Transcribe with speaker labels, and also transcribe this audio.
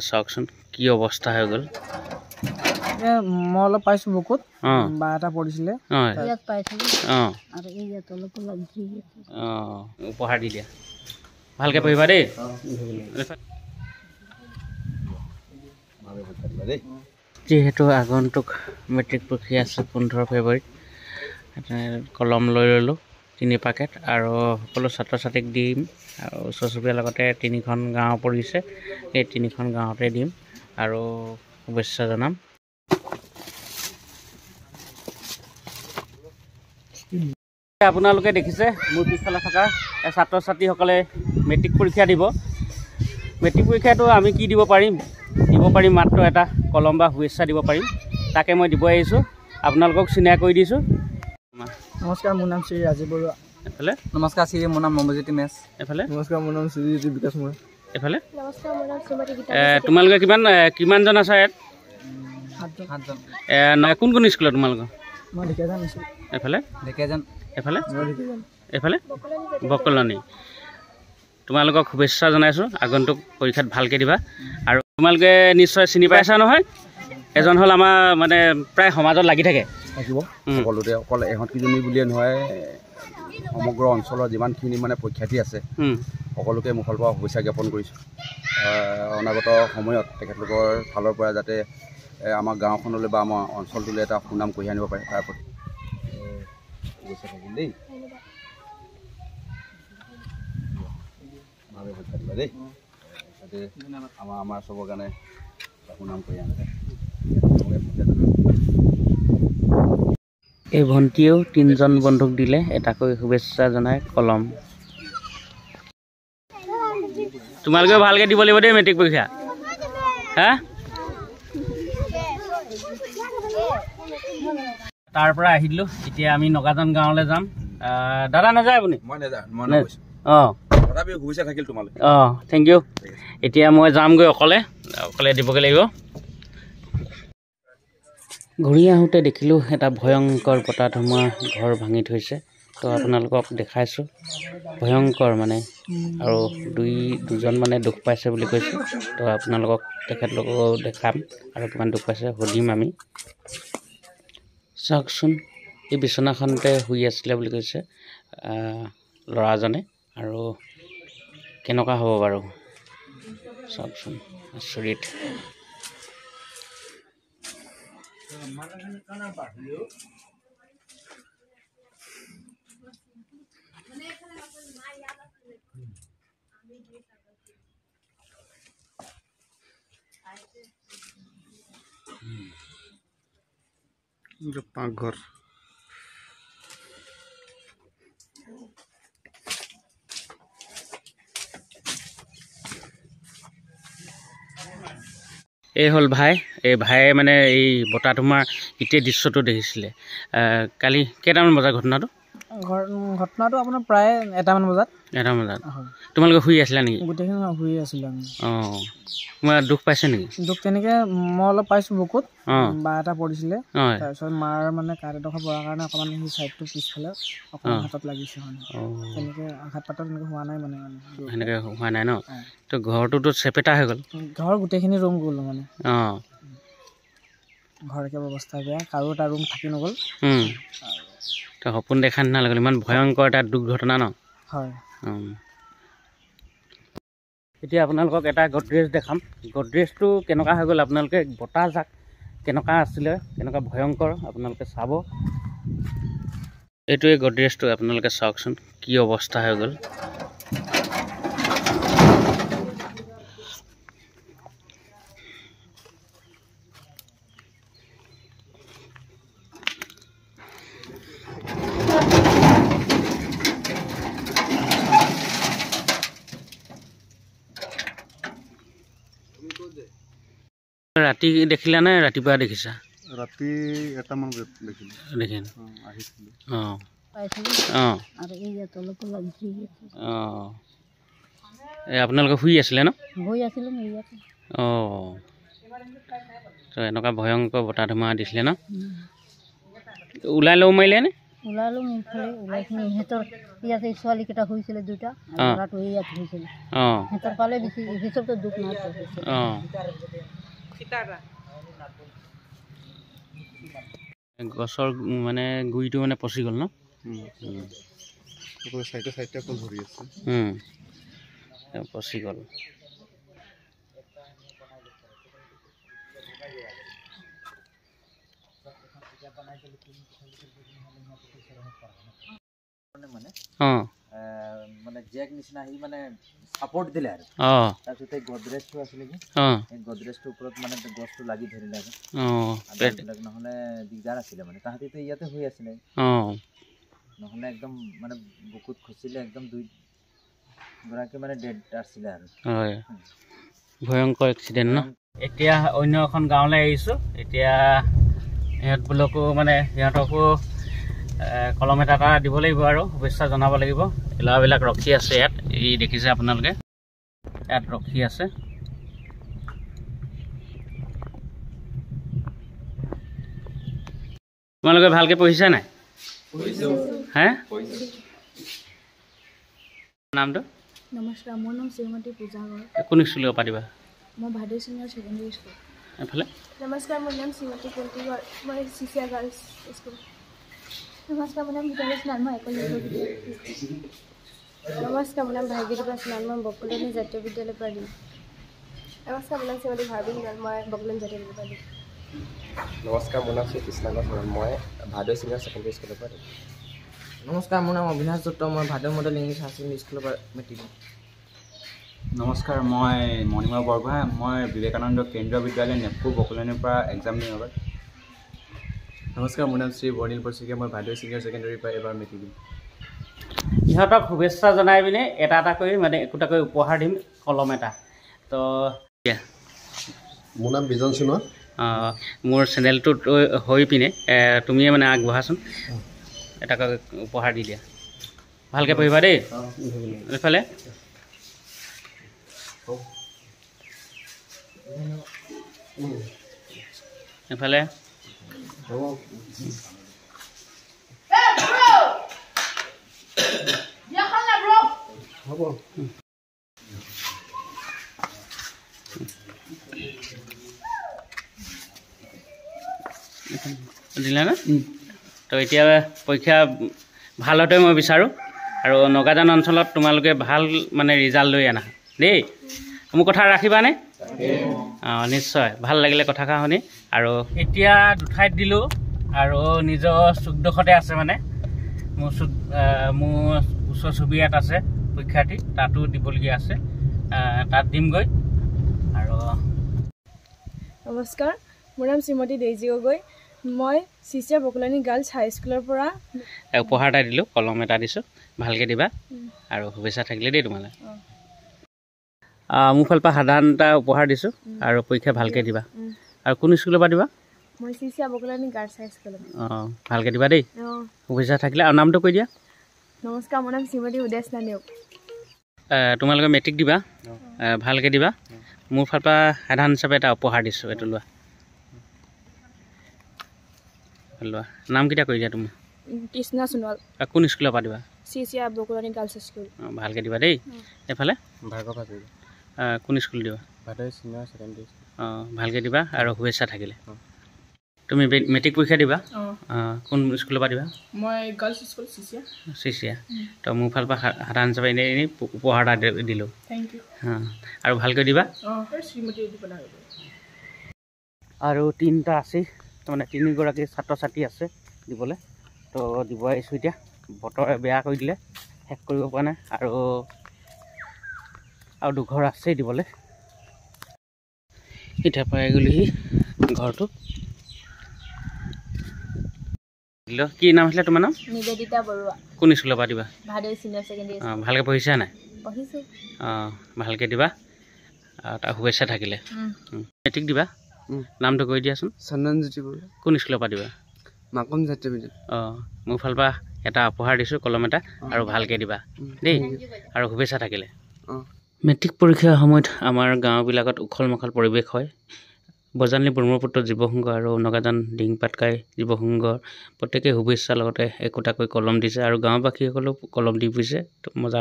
Speaker 1: চাওকচোন কি অৱস্থা হৈ গ'ল।
Speaker 2: মই অলপ পাইছোঁ বুকুত বা এটা পৰিছিলে
Speaker 1: উপহাৰ দি দিয়া। ভালকৈ পঢ়িবা দেই। যিহেতু আগন্তুক মেট্ৰিক পৰীক্ষা আছে 15 ফেব্ৰুৱাৰীত, কলম লৈ ল'লোঁ 3 পেকেট আৰু সকলো ছাত্ৰ ছাত্ৰীক দিম। আৰু ওচৰ চুবুৰীয়াৰ লগতে 3খন গাঁও পৰিছে, সেই 3খন গাঁৱতে দিম আৰু শুভেচ্ছা জনাম। আপোনালোকে দেখিছে মোৰ পিছফালে থকা ছাত্ৰ ছাত্ৰীসকলে মেট্ৰিক পৰীক্ষা দিব। মেট্ৰিক পৰীক্ষাটো আমি কি দিব পাৰিম মাত্ৰ এটা কলম বা শুভেচ্ছা দিব পাৰিম। তাকে মই দিব আহিছোঁ, আপোনালোকক চিনাকি কৰি দিছোঁ।
Speaker 2: নমস্কাৰ, মোৰ নাম শ্ৰী ৰাজীৱ বৰুৱা।
Speaker 1: এফালে
Speaker 2: নমস্কাৰ শ্ৰী, মোৰ নাম মমজিৎ মেছ।
Speaker 1: এফালে
Speaker 2: নমস্কাৰ, মোৰ নাম শ্ৰী বিকাশ মোৰা।
Speaker 1: এফালে তোমালোকে কিমানজন আছা ইয়াত?
Speaker 2: 7জন।
Speaker 1: কোন কোন স্কুলত তোমালোকৰ?
Speaker 2: মই ঢেকীয়াজান আছোঁ।
Speaker 1: এফালে
Speaker 2: ঢেকীয়াজান।
Speaker 1: এফালে এফালে বকলনি। তোমালোকক শুভেচ্ছা জনাইছোঁ, আগন্তুক পৰীক্ষাত ভালকৈ দিবা। আৰু তোমালোকে নিশ্চয় চিনি পাইছা নহয়, এজন হ'ল আমাৰ মানে প্ৰায় সমাজত লাগি থাকে
Speaker 3: থাকিব সকলোতে। অকল এহঁতকেইজনী বুলিয়ে নহয়, সমগ্ৰ অঞ্চলৰ যিমানখিনি মানে পৰীক্ষাৰ্থী আছে সকলোকে মুখৰ পৰা শুভেচ্ছা জ্ঞাপন কৰিছোঁ। অনাগত সময়ত তেখেতলোকৰ ফালৰ পৰা যাতে আমাৰ গাঁওখনলৈ বা আমাৰ অঞ্চলটোলৈ এটা সুনাম কঢ়িয়াই আনিব পাৰে, তাৰ প্ৰতি শুভেচ্ছা থাকিল দেই। ভাৱে পৰীক্ষা দিবা দেই, যাতে আমাৰ চবৰ কাৰণে সুনাম কঢ়িয়াই আনে।
Speaker 1: এই ভণ্টিয়েও 3জন বন্ধুক দিলে এটাকৈ শুভেচ্ছা জনাই কলম। তোমালোকেও ভালকৈ দিব লাগিব দেই মেট্ৰিক পৰীক্ষা। হা, তাৰ পৰা আহিলোঁ, এতিয়া আমি নগাজান গাঁৱলৈ যাম। দাদা নাযায় আপুনি?
Speaker 3: মই শুভেচ্ছা থাকিল তোমালৈ।
Speaker 1: Thank you. এতিয়া মই যামগৈ অকলে দিবগৈ লাগিব। ঘূৰি আহোঁতে দেখিলোঁ এটা ভয়ংকৰ বতাহ ধুমুহা ঘৰ ভাঙি থৈছে। তো আপোনালোকক দেখাইছোঁ, ভয়ংকৰ মানে। আৰু দুজন মানে দুখ পাইছে বুলি কৈছে। তো আপোনালোকক তেখেতলোককো দেখাম আৰু কিমান দুখ পাইছে সুধিম আমি। চাওকচোন, এই বিচনাখনতে শুই আছিলে বুলি কৈছে ল'ৰাজনে। আৰু কেনেকুৱা হ'ব বাৰু চাওকচোন, আচৰিত।
Speaker 3: পাকঘৰ
Speaker 1: এই হ'ল ভাই। এই ভাইয়ে মানে এই বতাহ ধুমুহাৰ গোটেই দৃশ্যটো দেখিছিলে। কালি কেইটামান বজাত ঘটনাটো
Speaker 2: আপোনাৰ প্ৰায় 1টামান বজাত।
Speaker 1: 1টা বজাত তোমালোকে শুই আছিলা নেকি?
Speaker 2: গোটেইখিনি শুই আছিলোঁ আমি।
Speaker 1: তোমাৰ দুখ পাইছে নেকি?
Speaker 2: দুখ তেনেকৈ মই অলপ পাইছোঁ বুকুত বা এটা পৰিছিলে। তাৰপিছত মাৰ মানে কাঠ এডোখৰ পৰাৰ কাৰণে অকণমান সেই ছাইডটো পিছফালে অকণমান হাতত লাগিছে মানে। তেনেকৈ আঘাত পাতত তেনেকৈ হোৱা নাই মানে।
Speaker 1: সেনেকৈ হোৱা নাই ন? তো ঘৰটোতো চেপেটা হৈ গ'ল।
Speaker 2: ঘৰৰ গোটেইখিনি ৰুম গ'ল মানে। ঘৰ একে অৱস্থা বেয়া, কাৰো এটা ৰুম থাকি নগ'ল।
Speaker 1: তো সপোন দেখা নিচিনা লাগিল, ইমান ভয়ংকৰ এটা দুৰ্ঘটনা ন?
Speaker 2: হয়।
Speaker 1: এতিয়া আপোনালোকক এটা গডৰেজ দেখাম। গডৰেজটো কেনেকুৱা হৈ গ'ল আপোনালোকে বতাহজাক কেনেকুৱা আছিলে, কেনেকুৱা ভয়ংকৰ আপোনালোকে চাব। এইটোৱে গডৰেজটো, আপোনালোকে চাওকচোন কি অৱস্থা হৈ গ'ল। ৰাতি দেখিলা নে ৰাতিপুৱা দেখিছা?
Speaker 3: ৰাতি 1টামান দেখিলোঁ।
Speaker 1: আপোনালোকে শুই আছিলে ন? তো এনেকুৱা ভয়ংকৰ বতাহ ধুমুহা দিছিলে ন? ওলাই ল'ব মাৰিলে নে?
Speaker 4: ওলালো মোৰফালে ওলাই কিনে ইহঁতৰ ইয়াতে ছোৱালীকেইটা হৈছিলে দুটা আৰু ল'ৰাটো ইয়াত হৈছিলে সিহঁতৰ পালে বেছি হিচাপটো দুখ নাই
Speaker 1: গছৰ মানে গুৰিটো মানে পচি গ'ল ন পচি গ'ল
Speaker 5: মানে জেক নিচিনা আহি মানে সাপোর্ট দিলে আৰু তাৰপিছতে গডৰেজটো আছিলে কি এই গডৰেজটোৰ ওপৰত মানে গছটো লাগি ধৰিলে আৰু নহ'লে দিগদাৰ আছিলে মানে তাহাঁতিতো ইয়াতে হৈ আছিলে নহ'লে একদম মানে বুকুত খুচিলে একদম দুই গৰাকী মানে ডেড আছিলে আৰু
Speaker 1: হয় ভয়ংকৰ এক্সিডেণ্ট ন এতিয়া অন্য এখন গাঁৱলৈ আহিছোঁ এতিয়া সিহঁতবোৰকো মানে সিহঁতকো কলম এটা দিব লাগিব আৰু শুভেচ্ছা জনাব লাগিব ল'ৰাবিলাক ৰখি আছে ইয়াত এই দেখিছে আপোনালোকে ইয়াত ৰখি আছে তোমালোকে ভালকৈ পঢ়িছা নাই হে নামটো
Speaker 6: নমস্কাৰ মোৰ নাম শ্ৰীমতী পূজা গড়
Speaker 1: কোন স্কুলৰ পাৰিবা
Speaker 6: মই ভাদৈ চিনিয়ৰ ছেকেণ্ডেৰী স্কুল
Speaker 1: এফালে
Speaker 6: নমস্কাৰ মোৰ নাম শ্ৰীমতী কুন্তি গড় মই চিচিয়া গাৰ্লছ স্কুল নমস্কাৰ মোৰ নাম ভিতৰি স্নান মই নমস্কাৰ মোৰ নাম ভাগ্যদীপা স্নান মই বকুলনি জাতীয় বিদ্যালয় পৰা দিম নমস্কাৰ মোৰ নাম শ্ৰীমতী ভাৰ্বী স্নান মই বকুলনি জাতীয় বিদ্যালয় পৰা দিম
Speaker 7: নমস্কাৰ মোৰ নাম শ্ৰী কৃষ্ণা গড় মই ভাদৈ চিনিয়ৰ ছেকেণ্ডেৰী স্কুলৰ পৰা দিম
Speaker 2: নমস্কাৰ মোৰ নাম অবিনাশ দত্ত মই ভাদৈ মডেল ইংলিছ হায়াৰ ছেকেণ্ডেৰী স্কুলৰ পৰা মেট্ৰিক দিম
Speaker 8: নমস্কাৰ মই মণিময় বৰগোহাঁই মই বিবেকানন্দ কেন্দ্ৰীয় বিদ্যালয় নেপকো বকুলনিৰ পৰা এক্সাম দিম এবাৰ
Speaker 7: নমস্কাৰ মোৰ নাম শ্ৰী বৰ্ণিল বৰচকীয়া মই ভাদৈ ছিনিয়ৰ ছেকেণ্ডেৰীৰ পৰা এবাৰ মেট্ৰিক দিম
Speaker 1: ইহঁতক শুভেচ্ছা জনাই পিনে এটা কৰি মানে একোটাকৈ উপহাৰ দিম কলম এটা তো
Speaker 7: মোৰ নাম বিজন সোণোৱাল
Speaker 1: মোৰ চেনেলটোত হৈ পিনে তুমিয়ে মানে আগবঢ়াচোন এটাকৈ উপহাৰ দি দিয়া ভালকৈ পঢ়িবা দেই এইফালে এইফালে দিলা না তো এতিয়া পৰীক্ষা ভালতে মই বিচাৰোঁ আৰু নগাজান অঞ্চলত তোমালোকে ভাল মানে ৰিজাল্ট লৈ আনা দেই মোৰ কথা ৰাখিবানে নিশ্চয় ভাল লাগিলে কথাষাৰ শুনি আৰু এতিয়া দুঠাইত দিলোঁ আৰু নিজৰ চুকডোখৰতে আছে মানে মোৰ ওচৰ চুবুৰীয়াত আছে পৰীক্ষাৰ্থী তাতো দিবলগীয়া আছে তাত দিমগৈ আৰু
Speaker 6: নমস্কাৰ মোৰ নাম শ্ৰীমতী ডেইজী গগৈ মই চিচিয়া বকুলনি গাৰ্লছ হাইস্কুলৰ পৰা
Speaker 1: উপহাৰ এটা দিলোঁ কলম এটা দিছোঁ ভালকৈ দিবা আৰু শুভেচ্ছা থাকিলে দেই তোমালৈ মোৰ ফালৰ পৰা সাধাৰণ এটা উপহাৰ দিছোঁ আৰু পৰীক্ষা ভালকৈ দিবা আৰু কোন স্কুলৰ পৰা দিবা
Speaker 6: মই চিচিয়া বকুলনি গাৰ্লছ হাইস্কুলৰ
Speaker 1: ভালকৈ দিবা দেই শুভেচ্ছা থাকিলে আৰু নামটো কৈ দিয়া
Speaker 6: নমস্কাৰ মোৰ নাম শ্ৰীমতী উদেশ নানিয়ক
Speaker 1: তোমালোকে মেট্ৰিক দিবা ভালকৈ দিবা মোৰ ফালৰ পৰা সাধাৰণ হিচাপে এটা উপহাৰ দিছোঁ এইটো লোৱা নামকেইটা কৈ দিয়া তুমি
Speaker 6: কৃষ্ণা সোণোৱাল
Speaker 1: কোন স্কুলৰ পৰা দিবা
Speaker 6: চিচিয়া বকুলনি গাৰ্লছ স্কুল
Speaker 1: ভালকৈ দিবা দেই এইফালে
Speaker 7: ভাৰ্গৱ হাজৰিকা
Speaker 1: কোন স্কুল দিবা
Speaker 7: ভাদৈ ছিনিয়ৰ ছেকেণ্ডেৰী
Speaker 1: ভালকৈ দিবা আৰু শুভেচ্ছা থাকিলে তুমি মেট্ৰিক পৰীক্ষা দিবা কোন স্কুলৰ পৰা দিবা
Speaker 2: মই গাৰ্লছ স্কুল
Speaker 1: চিচিয়া তো মোৰ ফালৰ পৰা সাধাৰণ হিচাপে এনেই উপহাৰ এটা দিলোঁ
Speaker 2: থেংক ইউ
Speaker 1: আৰু ভালকৈ দিবা
Speaker 2: শ্ৰীমতী
Speaker 1: আৰু তিনিটা আছেই তাৰমানে তিনিগৰাকী ছাত্ৰ ছাত্ৰী আছে দিবলৈ তো দিব আহিছোঁ এতিয়া বতৰে বেয়া কৰি দিলে শেষ কৰিব পৰা নাই আৰু দুঘৰ আছেই দিবলৈ এতিয়া পাই গ'লোহি ঘৰটো কি নাম আছিলে তোমাৰ নাম
Speaker 6: নিবেদিতা বৰুৱা
Speaker 1: কোন স্কুলৰ পৰা দিবা
Speaker 6: ভাদৈ চিনিয়ৰ ছেকেণ্ডেৰী
Speaker 1: ভালকৈ পঢ়িছা নাই
Speaker 6: পঢ়িছোঁ
Speaker 1: ভালকৈ দিবা আৰু তাৰ শুভেচ্ছা থাকিলে মেট্ৰিক দিবা নামটো কৈ দিয়াচোন
Speaker 2: চন্দনজ্যোতি বৰুৱা
Speaker 1: কোন স্কুলৰ পৰা দিবা
Speaker 2: মাকম জাতীয় বিদ্যালয়
Speaker 1: মোৰ ফালৰ পৰা এটা উপহাৰ দিছোঁ কলম এটা আৰু ভালকৈ দিবা দেই আৰু শুভেচ্ছা থাকিলে মেট্ৰিক পৰীক্ষাৰ সময়ত আমাৰ গাঁওবিলাকত উখল মাখল পৰিৱেশ হয় বজালী ব্ৰহ্মপুত্ৰ জীৱসংঘ আৰু নগাজান ডিং পাটকাই জীৱসংঘৰ প্ৰত্যেকে শুভেচ্ছাৰ লগতে একোটাকৈ কলম দিছে আৰু গাঁওবাসীসকলেও কলম দি ফুৰিছে মজা